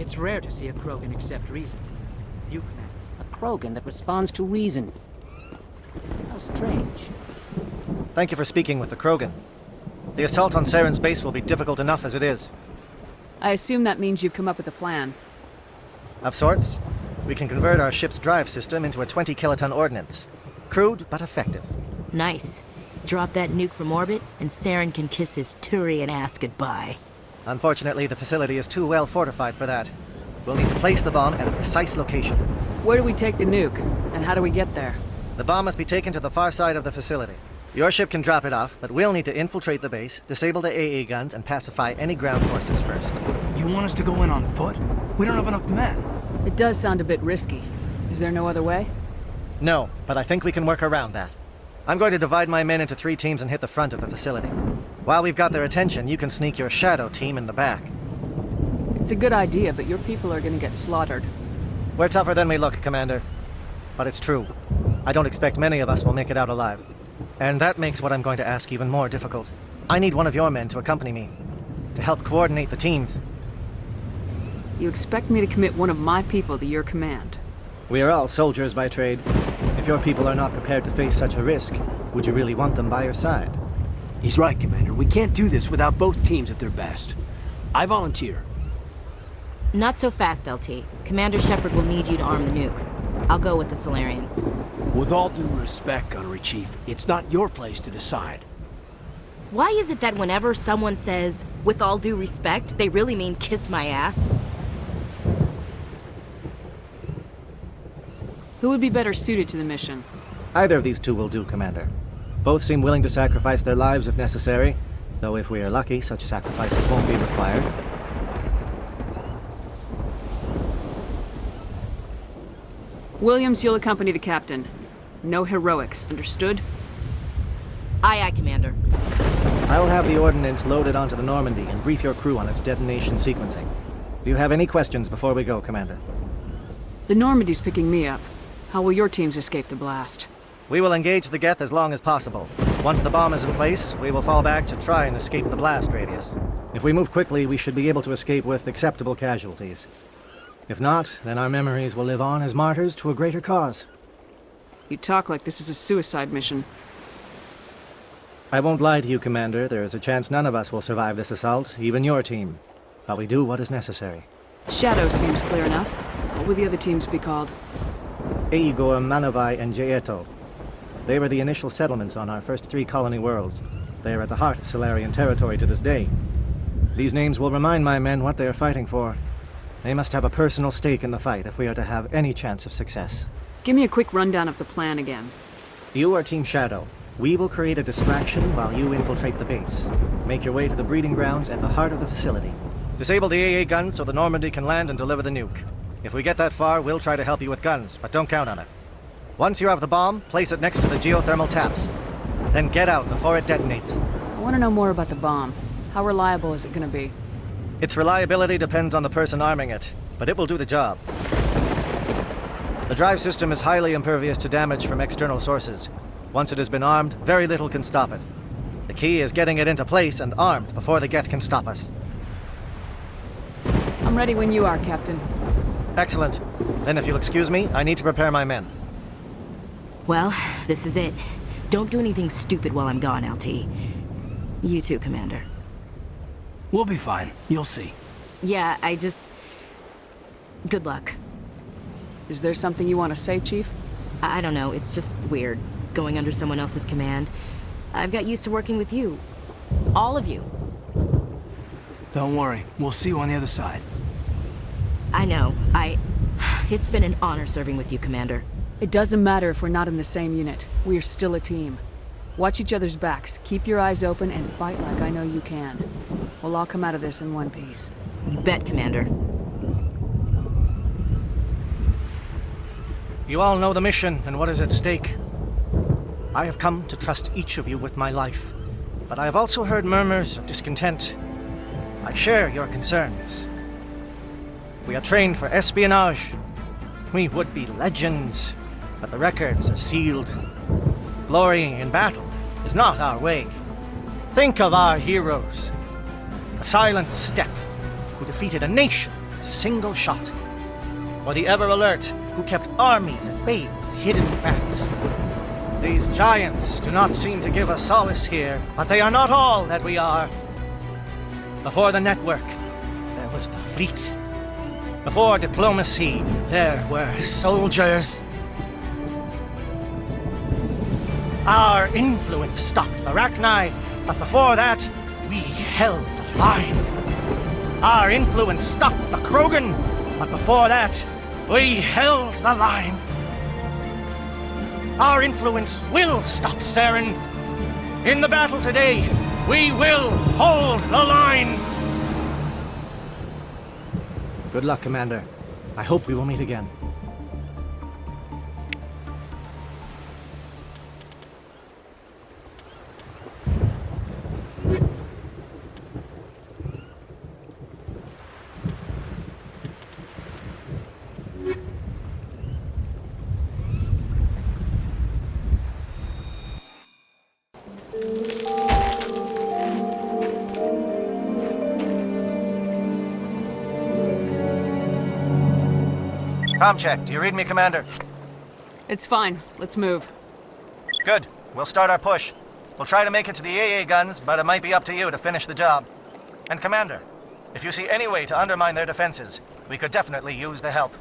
It's rare to see a Krogan accept reason. You, Commander. A Krogan that responds to reason. How strange. Thank you for speaking with the Krogan. The assault on Saren's base will be difficult enough as it is. I assume that means you've come up with a plan. Of sorts. We can convert our ship's drive system into a 20-kiloton ordnance. Crude, but effective. Nice. Drop that nuke from orbit, and Saren can kiss his Turian ass goodbye. Unfortunately, the facility is too well fortified for that. We'll need to place the bomb at a precise location. Where do we take the nuke? And how do we get there? The bomb must be taken to the far side of the facility. Your ship can drop it off, but we'll need to infiltrate the base, disable the AA guns, and pacify any ground forces first. You want us to go in on foot? We don't have enough men. It does sound a bit risky. Is there no other way? No, but I think we can work around that. I'm going to divide my men into 3 teams and hit the front of the facility. While we've got their attention, you can sneak your shadow team in the back. It's a good idea, but your people are gonna get slaughtered. We're tougher than we look, Commander. But it's true. I don't expect many of us will make it out alive. And that makes what I'm going to ask even more difficult. I need one of your men to accompany me, to help coordinate the teams. You expect me to commit one of my people to your command? We are all soldiers by trade. If your people are not prepared to face such a risk, would you really want them by your side? He's right, Commander. We can't do this without both teams at their best. I volunteer. Not so fast, LT. Commander Shepard will need you to arm the nuke. I'll go with the Solarians. With all due respect, Gunnery Chief, it's not your place to decide. Why is it that whenever someone says, with all due respect, they really mean kiss my ass? Who would be better suited to the mission? Either of these 2 will do, Commander. Both seem willing to sacrifice their lives if necessary, though if we are lucky, such sacrifices won't be required. Williams, you'll accompany the captain. No heroics, understood? Aye, aye, Commander. I will have the ordnance loaded onto the Normandy and brief your crew on its detonation sequencing. Do you have any questions before we go, Commander? The Normandy's picking me up. How will your teams escape the blast? We will engage the Geth as long as possible. Once the bomb is in place, we will fall back to try and escape the blast radius. If we move quickly, we should be able to escape with acceptable casualties. If not, then our memories will live on as martyrs to a greater cause. You talk like this is a suicide mission. I won't lie to you, Commander. There is a chance none of us will survive this assault, even your team. But we do what is necessary. Shadow seems clear enough. What will the other teams be called? Igor, Manovai, and Jaeto. They were the initial settlements on our first 3 colony worlds. They are at the heart of Solarian territory to this day. These names will remind my men what they are fighting for. They must have a personal stake in the fight if we are to have any chance of success. Give me a quick rundown of the plan again. You are Team Shadow. We will create a distraction while you infiltrate the base. Make your way to the breeding grounds at the heart of the facility. Disable the AA guns so the Normandy can land and deliver the nuke. If we get that far, we'll try to help you with guns, but don't count on it. Once you have the bomb, place it next to the geothermal taps. Then get out before it detonates. I want to know more about the bomb. How reliable is it going to be? Its reliability depends on the person arming it, but it will do the job. The drive system is highly impervious to damage from external sources. Once it has been armed, very little can stop it. The key is getting it into place and armed before the Geth can stop us. I'm ready when you are, Captain. Excellent. Then if you'll excuse me, I need to prepare my men. Well, this is it. Don't do anything stupid while I'm gone, LT. You too, Commander. We'll be fine. You'll see. Yeah, good luck. Is there something you want to say, Chief? I don't know, it's just weird, going under someone else's command. I've got used to working with you. All of you. Don't worry. We'll see you on the other side. I know. It's been an honor serving with you, Commander. It doesn't matter if we're not in the same unit. We are still a team. Watch each other's backs, keep your eyes open, and fight like I know you can. We'll all come out of this in one piece. You bet, Commander. You all know the mission and what is at stake. I have come to trust each of you with my life, but I have also heard murmurs of discontent. I share your concerns. We are trained for espionage. We would be legends, but the records are sealed. Glorying in battle is not our way. Think of our heroes. A silent step who defeated a nation with single shot. Or the ever-alert who kept armies at bay with hidden facts. These giants do not seem to give us solace here, but they are not all that we are. Before the network, there was the fleet. Before diplomacy, there were soldiers. Our influence stopped the Rachni, but before that, we held the line. Our influence stopped the Krogan, but before that, we held the line. Our influence will stop Saren. In the battle today, we will hold the line. Good luck, Commander. I hope we will meet again. Comm check. Do you read me, Commander? It's fine. Let's move. Good. We'll start our push. We'll try to make it to the AA guns, but it might be up to you to finish the job. And Commander, if you see any way to undermine their defenses, we could definitely use the help.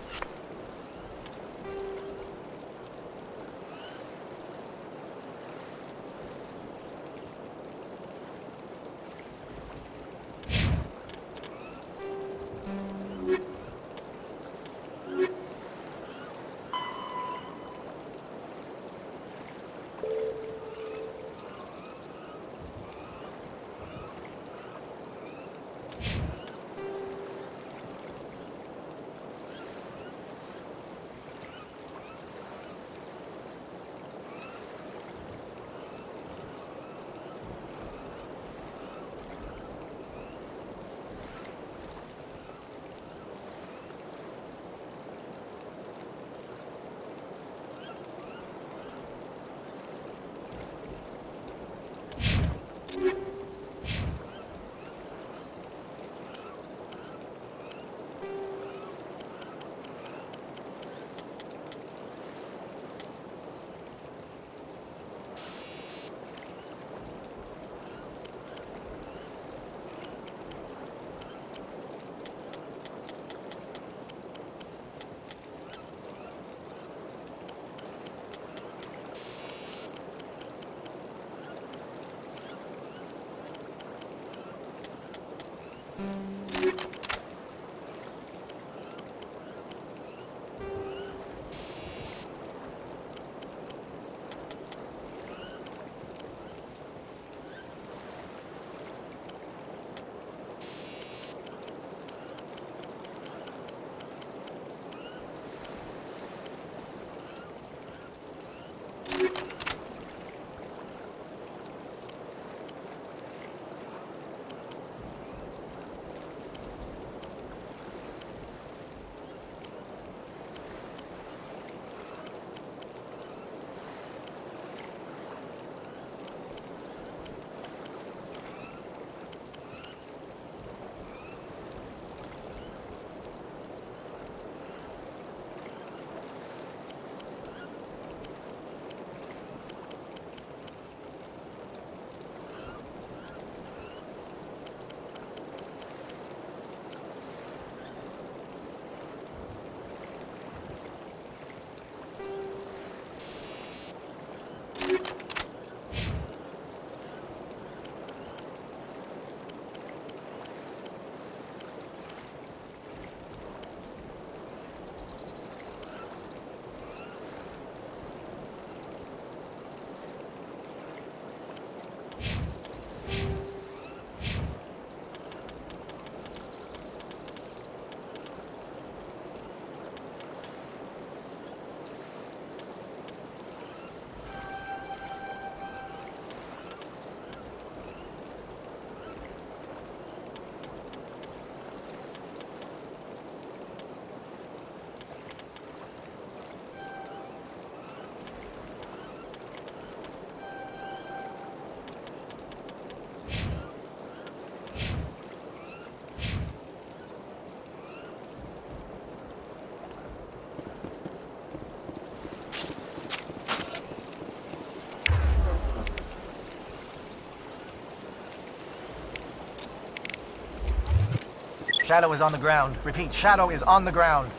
Shadow is on the ground. Repeat, Shadow is on the ground.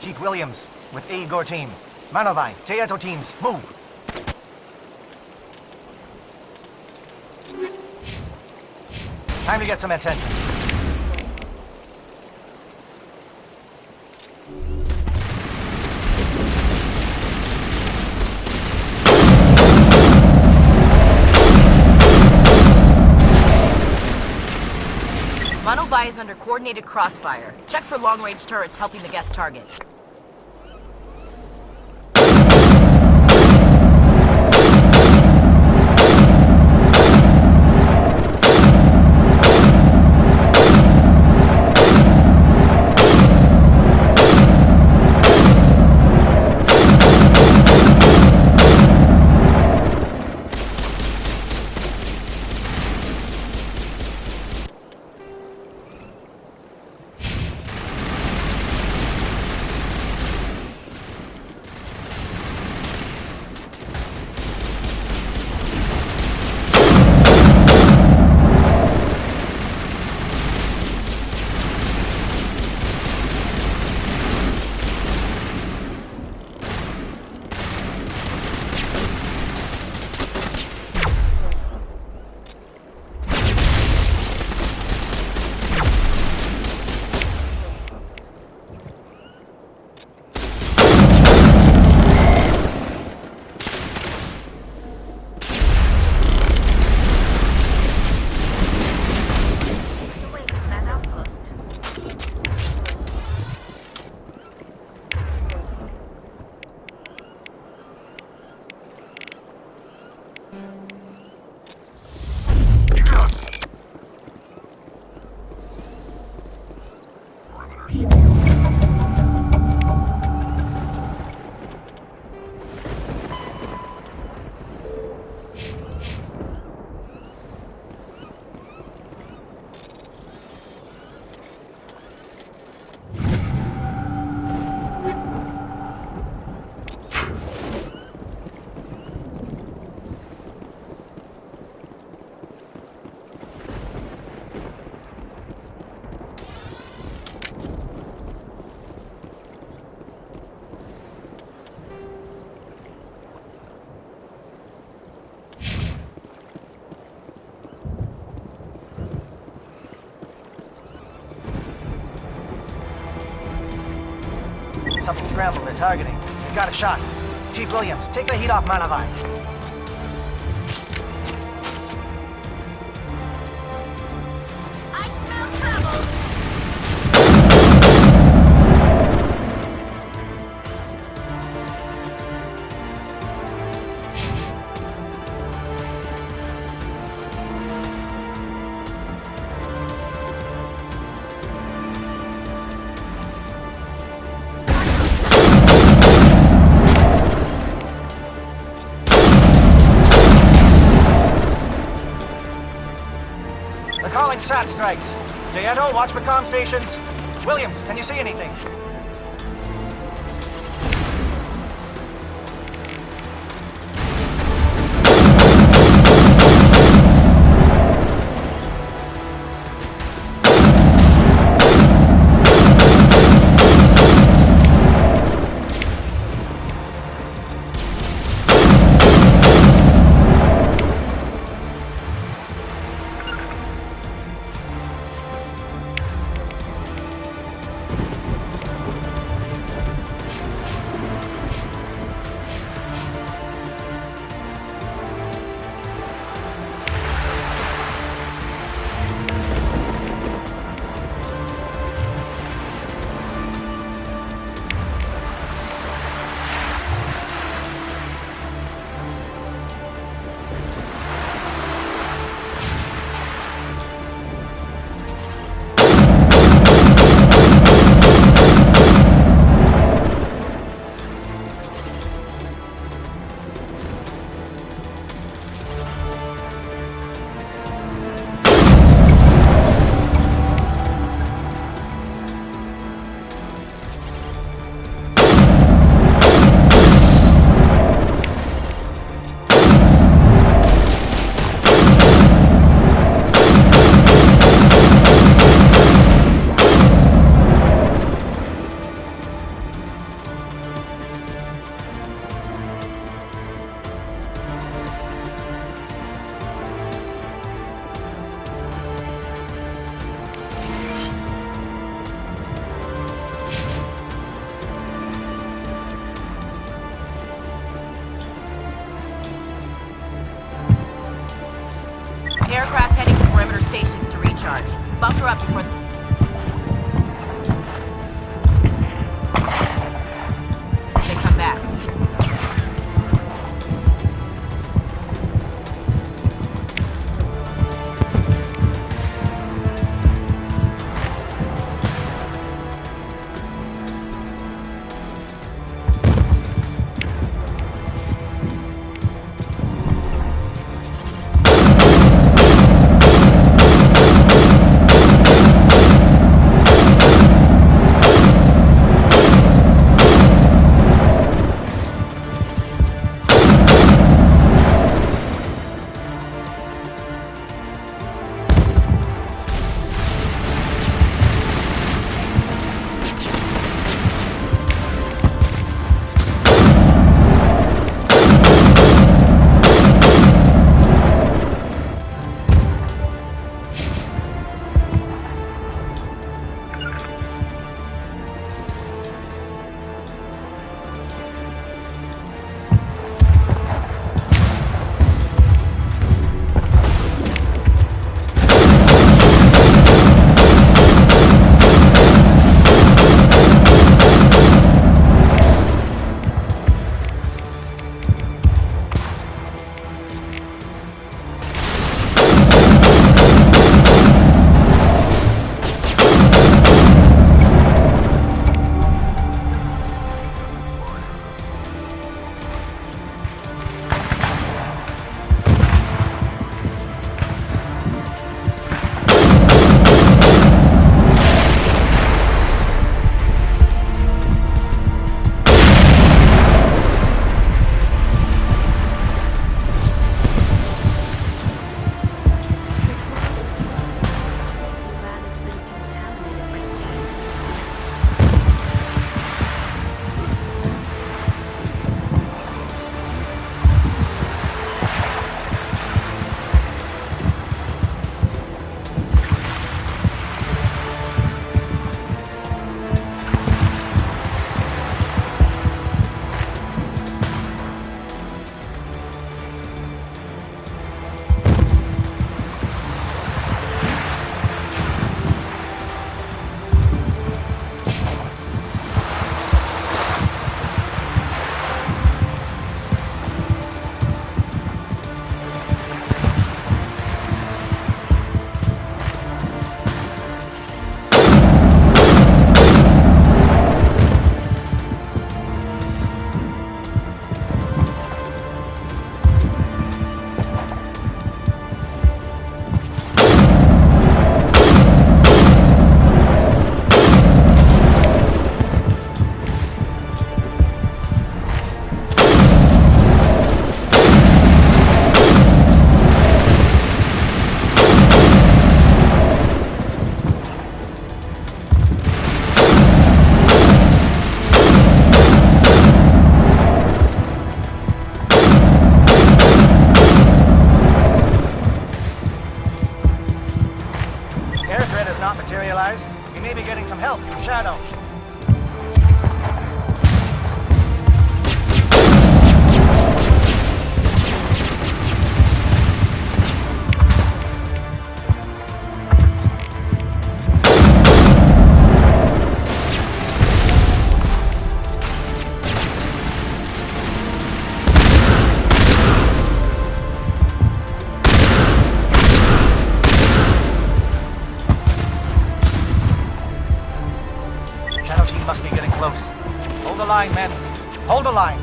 Chief Williams, with Igor team. Manovai, Jeeto teams, move! Time to get some attention. Manovai is under coordinated crossfire. Check for long-range turrets helping the Geth target. Something scrambled, they're targeting. We got a shot. Chief Williams, take the heat off Malavai. I smell trouble! Calling SAT strikes. Jeeto, watch for comm stations. Williams, can you see anything? Shadow. Must be getting close. Hold the line, men. Hold the line.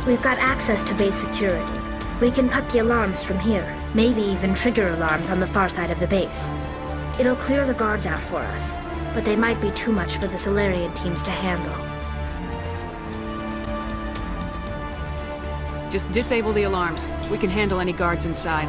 We've got access to base security. We can cut the alarms from here, maybe even trigger alarms on the far side of the base. It'll clear the guards out for us, but they might be too much for the Solarian teams to handle. Just disable the alarms. We can handle any guards inside.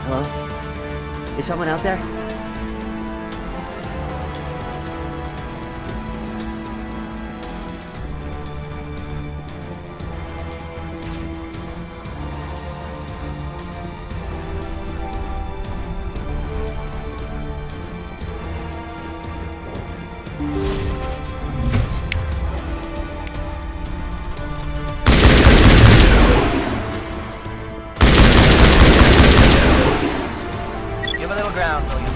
Hello? Is someone out there? Give a little ground, will you?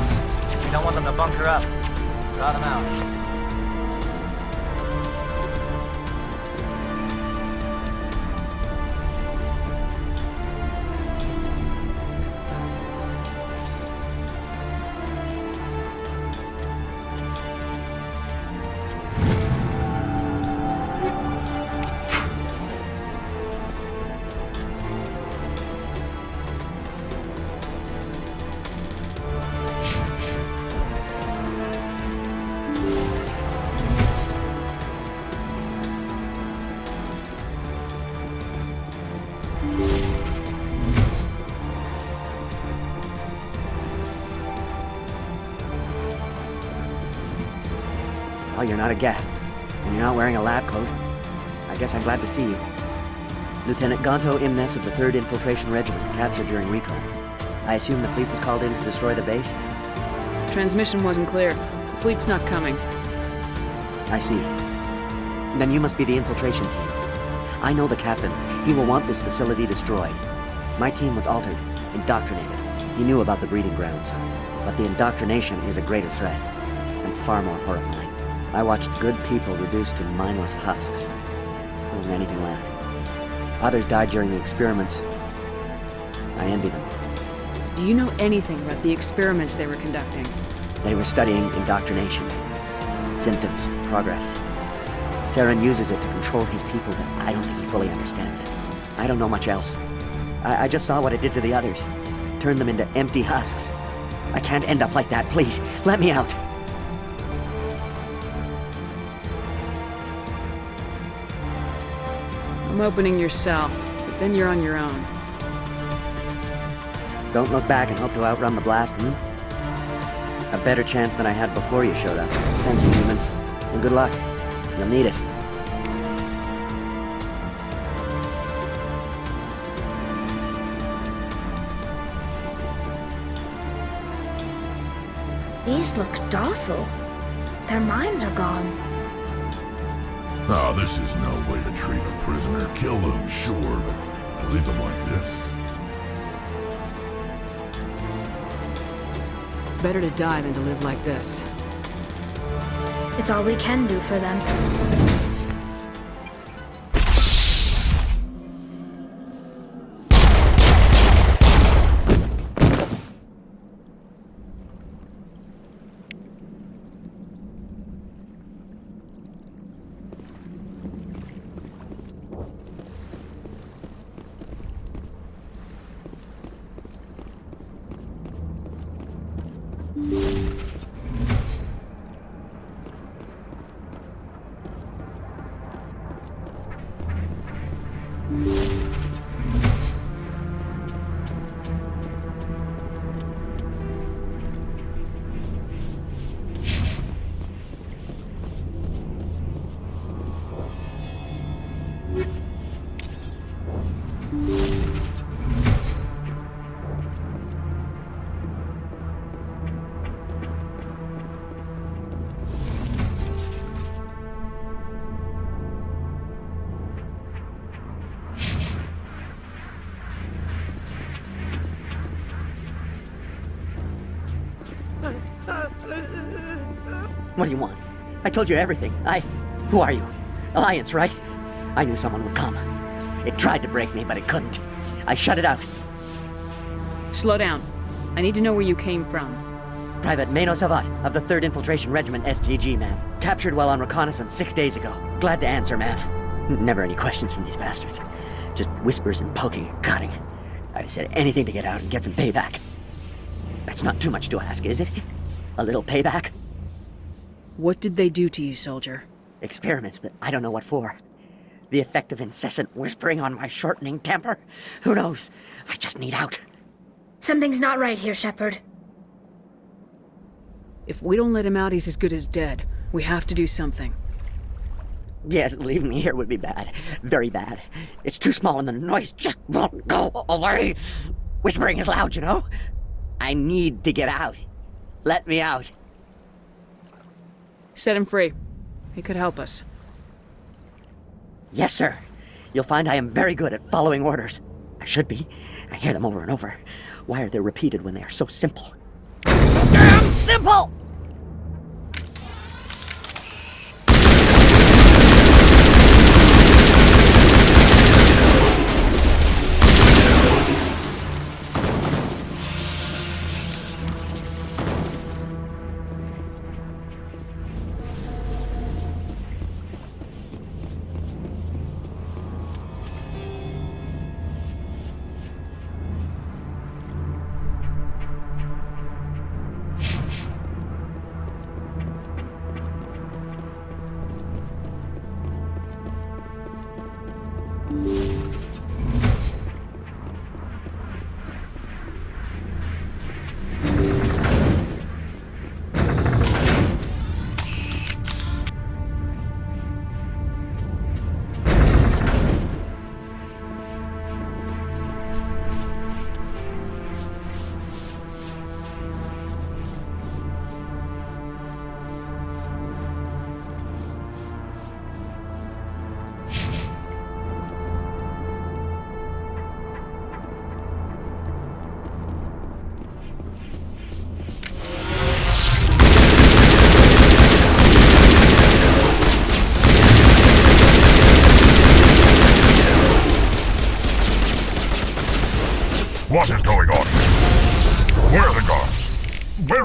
Well, you're not a Geth, and you're not wearing a lab coat. I guess I'm glad to see you. Lieutenant Gonto Imnes of the 3rd Infiltration Regiment, captured during recon. I assume the fleet was called in to destroy the base? The transmission wasn't clear. The fleet's not coming. I see. Then you must be the infiltration team. I know the captain. He will want this facility destroyed. My team was altered, indoctrinated. He knew about the breeding grounds. But the indoctrination is a greater threat, and far more horrifying. I watched good people reduced to mindless husks. There wasn't anything left. Others died during the experiments. I envy them. Do you know anything about the experiments they were conducting? They were studying indoctrination. Symptoms, progress. Saren uses it to control his people, but I don't think he fully understands it. I don't know much else. I just saw what it did to the others. Turned them into empty husks. I can't end up like that, please. Let me out. I'm opening your cell, but then you're on your own. Don't look back and hope to outrun the blast, A better chance than I had before you showed up. Thank you, humans. And good luck. You'll need it. These look docile. Their minds are gone. Ah, this is no way to treat a prisoner. Kill them, sure, but to leave them like this? Better to die than to live like this. It's all we can do for them. What do you want? I told you everything. Who are you? Alliance, right? I knew someone would come. It tried to break me, but it couldn't. I shut it out. Slow down. I need to know where you came from. Private Mano Savat of the 3rd Infiltration Regiment STG, ma'am. Captured while on reconnaissance 6 days ago. Glad to answer, ma'am. Never any questions from these bastards. Just whispers and poking and cutting. I said anything to get out and get some payback. That's not too much to ask, is it? A little payback? What did they do to you, soldier? Experiments, but I don't know what for. The effect of incessant whispering on my shortening temper? Who knows? I just need out. Something's not right here, Shepard. If we don't let him out, he's as good as dead. We have to do something. Yes, leaving me here would be bad. Very bad. It's too small and the noise just won't go away. Whispering is loud, you know? I need to get out. Let me out. Set him free. He could help us. Yes, sir. You'll find I am very good at following orders. I should be. I hear them over and over. Why are they repeated when they are so simple? So damn simple!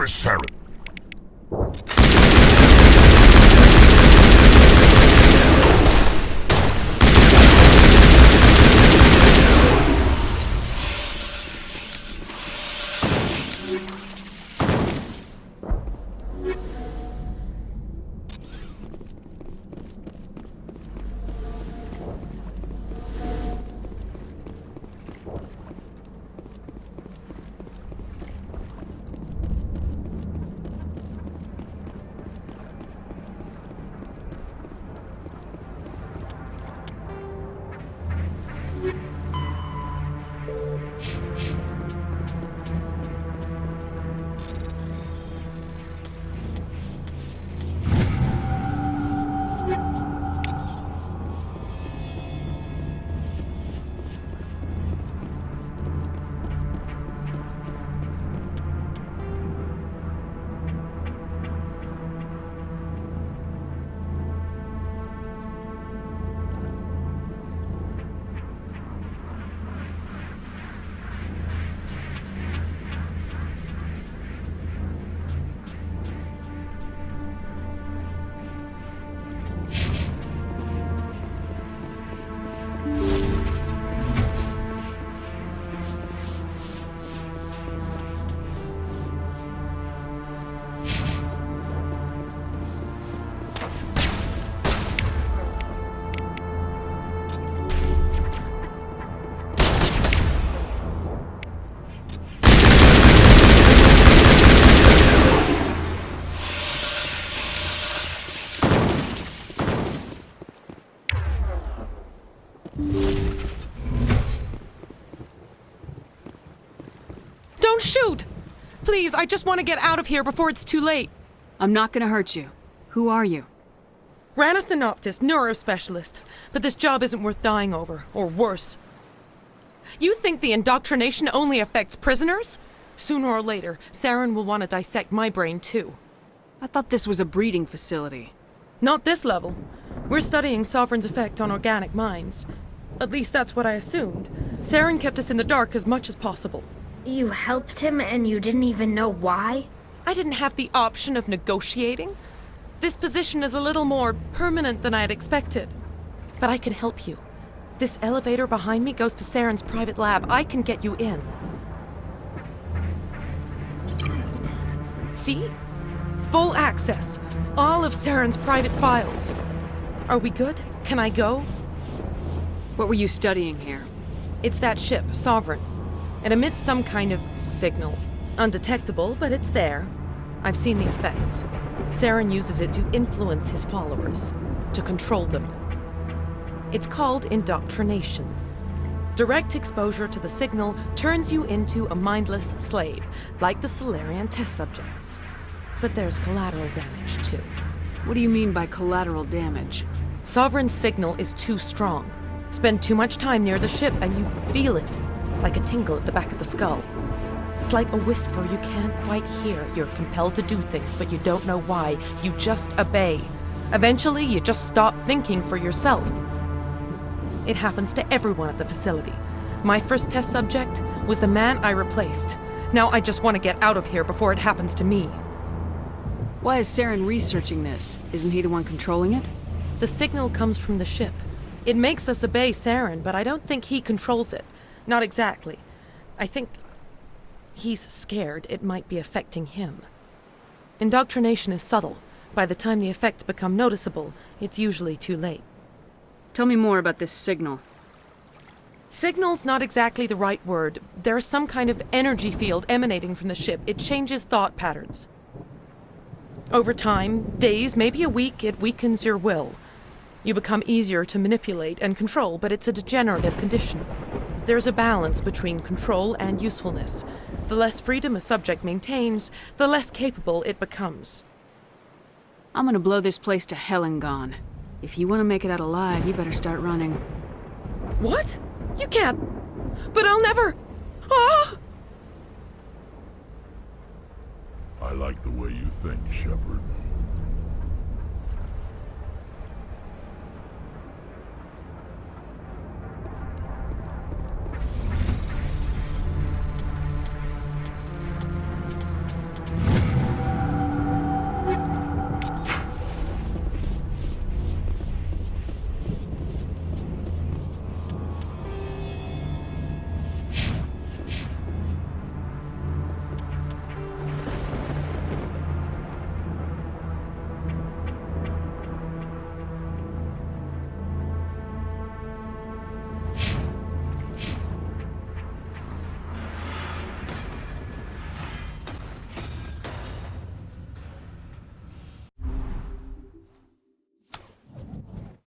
Where is Sarah? Don't shoot! Please, I just want to get out of here before it's too late. I'm not gonna hurt you. Who are you? Ranathanoptis, neurospecialist. But this job isn't worth dying over, or worse. You think the indoctrination only affects prisoners? Sooner or later, Saren will want to dissect my brain too. I thought this was a breeding facility. Not this level. We're studying Sovereign's effect on organic minds. At least that's what I assumed. Saren kept us in the dark as much as possible. You helped him and you didn't even know why? I didn't have the option of negotiating. This position is a little more permanent than I had expected. But I can help you. This elevator behind me goes to Saren's private lab. I can get you in. See? Full access. All of Saren's private files. Are we good? Can I go? What were you studying here? It's that ship, Sovereign. It emits some kind of signal. Undetectable, but it's there. I've seen the effects. Saren uses it to influence his followers, to control them. It's called indoctrination. Direct exposure to the signal turns you into a mindless slave, like the Solarian test subjects. But there's collateral damage, too. What do you mean by collateral damage? Sovereign's signal is too strong. Spend too much time near the ship and you feel it, like a tingle at the back of the skull. It's like a whisper you can't quite hear. You're compelled to do things, but you don't know why. You just obey. Eventually, you just stop thinking for yourself. It happens to everyone at the facility. My first test subject was the man I replaced. Now I just want to get out of here before it happens to me. Why is Saren researching this? Isn't he the one controlling it? The signal comes from the ship. It makes us obey Saren, but I don't think he controls it. Not exactly. I think he's scared it might be affecting him. Indoctrination is subtle. By the time the effects become noticeable, it's usually too late. Tell me more about this signal. Signal's not exactly the right word. There's some kind of energy field emanating from the ship. It changes thought patterns. Over time, days, maybe a week, it weakens your will. You become easier to manipulate and control, but it's a degenerative condition. There's a balance between control and usefulness. The less freedom a subject maintains, the less capable it becomes. I'm gonna blow this place to hell and gone. If you want to make it out alive, you better start running. What? You can't. But I'll never. Ah! I like the way you think, Shepard.